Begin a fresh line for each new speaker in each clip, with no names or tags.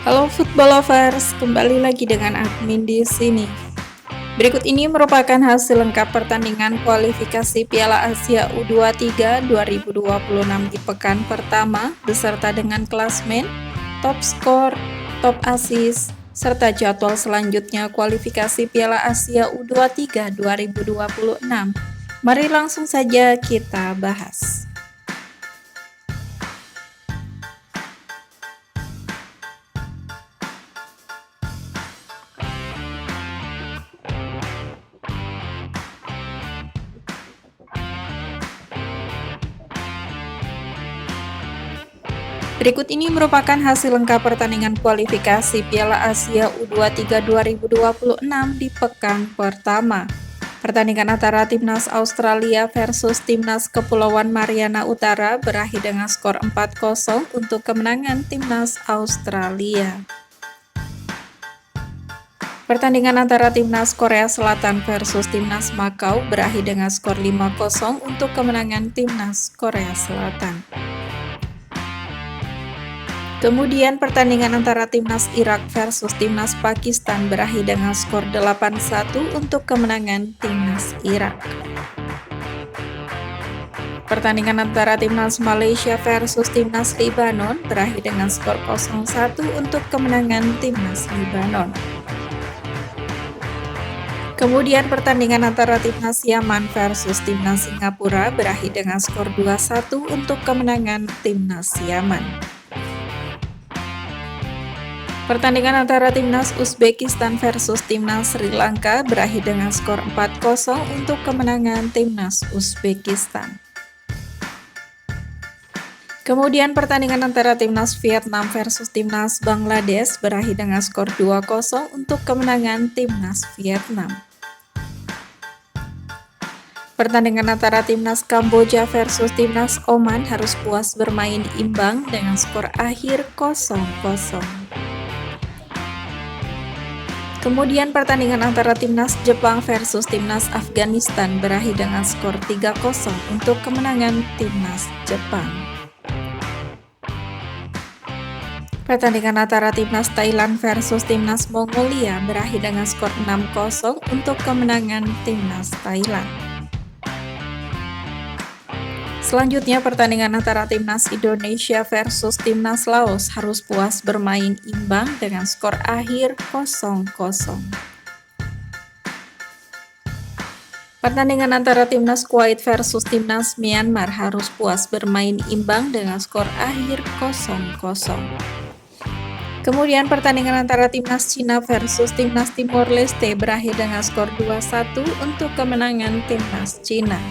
Halo football lovers, kembali lagi dengan admin di sini. Berikut ini merupakan hasil lengkap pertandingan kualifikasi Piala Asia U23 2026 di pekan pertama beserta dengan klasmen, top skor, top assist, serta jadwal selanjutnya kualifikasi Piala Asia U23 2026. Mari langsung saja kita bahas. Berikut ini merupakan hasil lengkap pertandingan kualifikasi Piala Asia U23 2026 di pekan pertama. Pertandingan antara Timnas Australia versus Timnas Kepulauan Mariana Utara berakhir dengan skor 4-0 untuk kemenangan Timnas Australia. Pertandingan antara Timnas Korea Selatan versus Timnas Makau berakhir dengan skor 5-0 untuk kemenangan Timnas Korea Selatan. Kemudian pertandingan antara Timnas Irak versus Timnas Pakistan berakhir dengan skor 8-1 untuk kemenangan Timnas Irak. Pertandingan antara Timnas Malaysia versus Timnas Libanon berakhir dengan skor 0-1 untuk kemenangan Timnas Libanon. Kemudian pertandingan antara Timnas Yaman versus Timnas Singapura berakhir dengan skor 2-1 untuk kemenangan Timnas Yaman. Pertandingan antara Timnas Uzbekistan versus Timnas Sri Lanka berakhir dengan skor 4-0 untuk kemenangan Timnas Uzbekistan. Kemudian pertandingan antara Timnas Vietnam versus Timnas Bangladesh berakhir dengan skor 2-0 untuk kemenangan Timnas Vietnam. Pertandingan antara Timnas Kamboja versus Timnas Oman harus puas bermain imbang dengan skor akhir 0-0. Kemudian pertandingan antara Timnas Jepang versus Timnas Afghanistan berakhir dengan skor 3-0 untuk kemenangan Timnas Jepang. Pertandingan antara Timnas Thailand versus Timnas Mongolia berakhir dengan skor 6-0 untuk kemenangan Timnas Thailand. Selanjutnya pertandingan antara Timnas Indonesia versus Timnas Laos harus puas bermain imbang dengan skor akhir 0-0. Pertandingan antara Timnas Kuwait versus Timnas Myanmar harus puas bermain imbang dengan skor akhir 0-0. Kemudian pertandingan antara Timnas Cina versus Timnas Timor Leste berakhir dengan skor 2-1 untuk kemenangan Timnas Cina.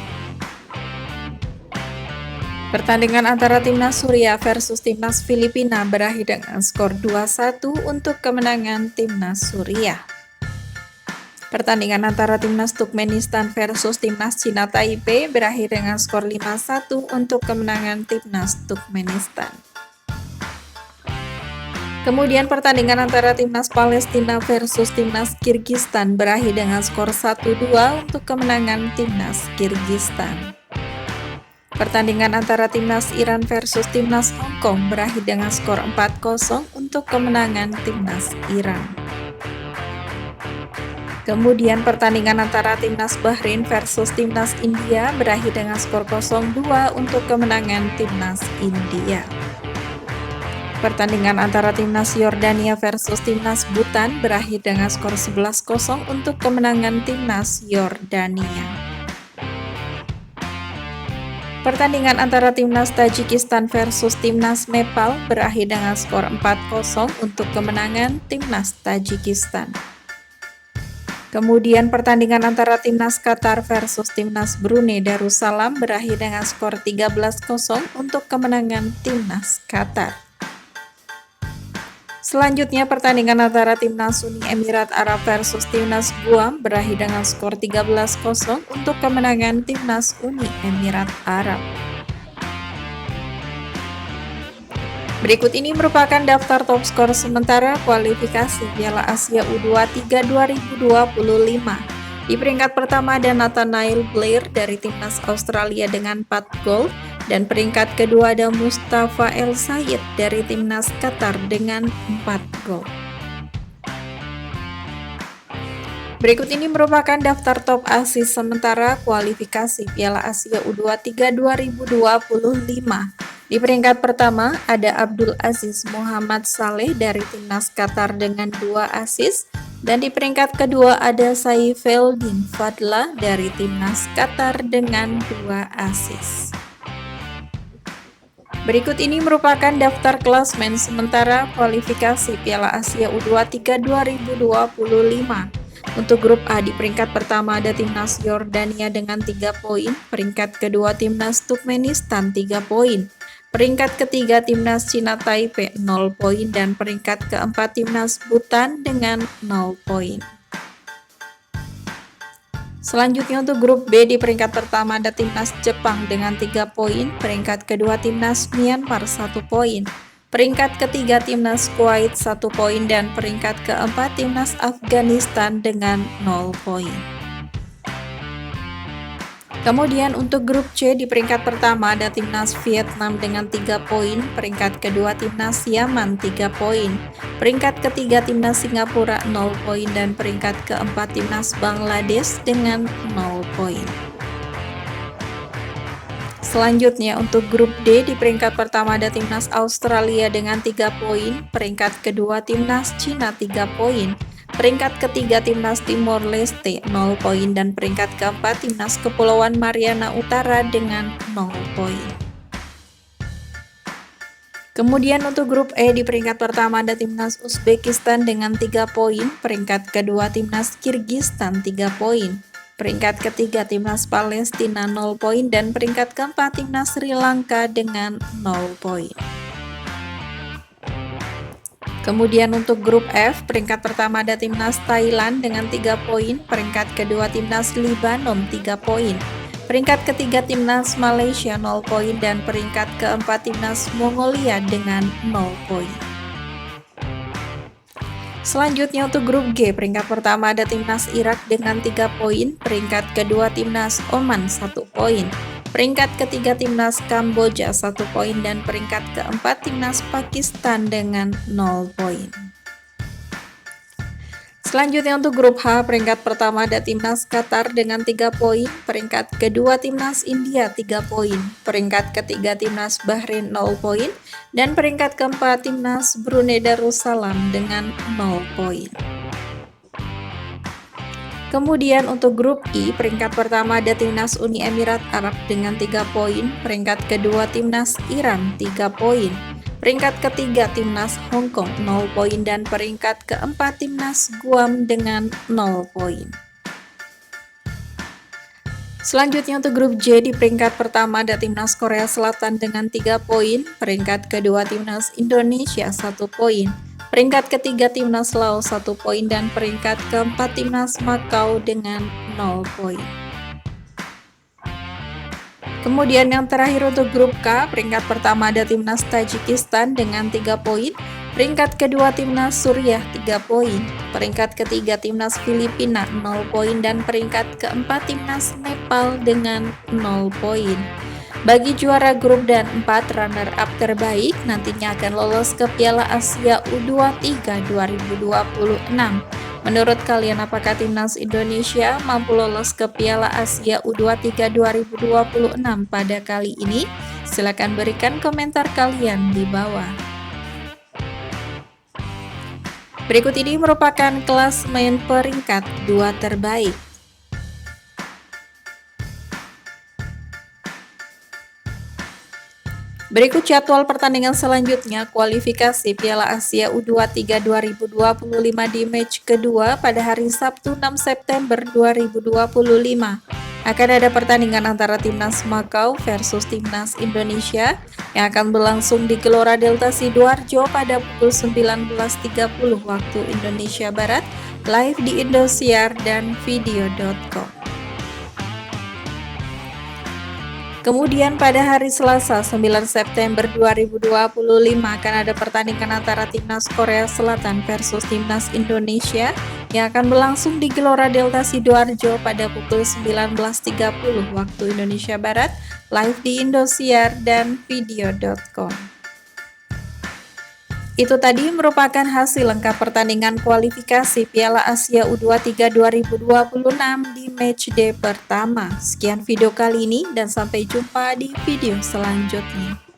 Pertandingan antara Timnas Suriah versus Timnas Filipina berakhir dengan skor 2-1 untuk kemenangan Timnas Suriah. Pertandingan antara Timnas Turkmenistan versus Timnas Cina Taipei berakhir dengan skor 5-1 untuk kemenangan Timnas Turkmenistan. Kemudian pertandingan antara Timnas Palestina versus Timnas Kirgistan berakhir dengan skor 1-2 untuk kemenangan Timnas Kirgistan. Pertandingan antara Timnas Iran versus Timnas Hong Kong berakhir dengan skor 4-0 untuk kemenangan Timnas Iran. Kemudian pertandingan antara Timnas Bahrain versus Timnas India berakhir dengan skor 0-2 untuk kemenangan Timnas India. Pertandingan antara Timnas Yordania versus Timnas Bhutan berakhir dengan skor 11-0 untuk kemenangan Timnas Yordania. Pertandingan antara Timnas Tajikistan versus Timnas Nepal berakhir dengan skor 4-0 untuk kemenangan Timnas Tajikistan. Kemudian pertandingan antara Timnas Qatar versus Timnas Brunei Darussalam berakhir dengan skor 13-0 untuk kemenangan Timnas Qatar. Selanjutnya pertandingan antara Timnas Uni Emirat Arab versus Timnas Guam berakhir dengan skor 13-0 untuk kemenangan Timnas Uni Emirat Arab. Berikut ini merupakan daftar top skor sementara kualifikasi Piala Asia U23 2025. Di peringkat pertama ada Nathaniel Blair dari Timnas Australia dengan 4 gol, Dan peringkat kedua ada Mustafa El Sayed dari timnas Qatar dengan 4 gol. Berikut ini merupakan daftar top assist sementara kualifikasi Piala Asia U23 2025. Di peringkat pertama ada Abdul Aziz Muhammad Saleh dari timnas Qatar dengan 2 assist, dan di peringkat kedua ada Saifeldin Fadla dari timnas Qatar dengan 2 assist. Berikut ini merupakan daftar klasmen sementara kualifikasi Piala Asia U23 2025. Untuk grup A di peringkat pertama ada timnas Yordania dengan 3 poin, peringkat kedua timnas Turkmenistan 3 poin, peringkat ketiga timnas Cina Taipei 0 poin, dan peringkat keempat timnas Bhutan dengan 0 poin. Selanjutnya untuk grup B di peringkat pertama ada timnas Jepang dengan 3 poin, peringkat kedua timnas Myanmar 1 poin, peringkat ketiga timnas Kuwait 1 poin, dan peringkat keempat timnas Afghanistan dengan 0 poin. Kemudian untuk grup C di peringkat pertama ada timnas Vietnam dengan 3 poin, peringkat kedua timnas Yaman 3 poin, peringkat ketiga timnas Singapura 0 poin, dan peringkat keempat timnas Bangladesh dengan 0 poin. Selanjutnya untuk grup D di peringkat pertama ada timnas Australia dengan 3 poin, peringkat kedua timnas Cina 3 poin, peringkat ketiga timnas Timor Leste 0 poin, dan peringkat keempat timnas Kepulauan Mariana Utara dengan 0 poin. Kemudian untuk grup E di peringkat pertama ada timnas Uzbekistan dengan 3 poin, peringkat kedua timnas Kirgistan 3 poin, peringkat ketiga timnas Palestina 0 poin, dan peringkat keempat timnas Sri Lanka dengan 0 poin. Kemudian untuk grup F, peringkat pertama ada timnas Thailand dengan 3 poin, peringkat kedua timnas Libanon 3 poin, peringkat ketiga timnas Malaysia 0 poin, dan peringkat keempat timnas Mongolia dengan 0 poin. Selanjutnya untuk grup G, peringkat pertama ada timnas Irak dengan 3 poin, peringkat kedua timnas Oman 1 poin, peringkat ketiga timnas Kamboja 1 poin, dan peringkat keempat timnas Pakistan dengan 0 poin. Selanjutnya untuk grup H, peringkat pertama ada timnas Qatar dengan 3 poin, peringkat kedua timnas India 3 poin, peringkat ketiga timnas Bahrain 0 poin, dan peringkat keempat timnas Brunei Darussalam dengan 0 poin. Kemudian untuk grup I, peringkat pertama ada timnas Uni Emirat Arab dengan 3 poin, peringkat kedua timnas Iran 3 poin, peringkat ketiga timnas Hong Kong 0 poin, dan peringkat keempat timnas Guam dengan 0 poin. Selanjutnya untuk grup J di peringkat pertama ada timnas Korea Selatan dengan 3 poin, peringkat kedua timnas Indonesia 1 poin, peringkat ketiga timnas Laos 1 poin, dan peringkat keempat timnas Makau dengan 0 poin. Kemudian yang terakhir untuk grup K, peringkat pertama ada timnas Tajikistan dengan 3 poin, peringkat kedua timnas Suriah 3 poin, peringkat ketiga timnas Filipina 0 poin, dan peringkat keempat timnas Nepal dengan 0 poin. Bagi juara grup dan 4 runner-up terbaik nantinya akan lolos ke Piala Asia U23 2026. Menurut kalian, apakah timnas Indonesia mampu lolos ke Piala Asia U23 2026 pada kali ini? Silakan berikan komentar kalian di bawah. Berikut ini merupakan klasmen peringkat 2 terbaik. Berikut jadwal pertandingan selanjutnya kualifikasi Piala Asia U23 2025 di match kedua pada hari Sabtu 6 September 2025. Akan ada pertandingan antara timnas Makau versus timnas Indonesia yang akan berlangsung di Gelora Delta Sidoarjo pada pukul 19.30 waktu Indonesia Barat, live di Indosiar dan video.com. Kemudian pada hari Selasa 9 September 2025 akan ada pertandingan antara timnas Korea Selatan versus timnas Indonesia yang akan berlangsung di Gelora Delta Sidoarjo pada pukul 19.30 waktu Indonesia Barat, live di Indosiar dan video.com. Itu tadi merupakan hasil lengkap pertandingan kualifikasi Piala Asia U23 2026 di matchday pertama. Sekian video kali ini dan sampai jumpa di video selanjutnya.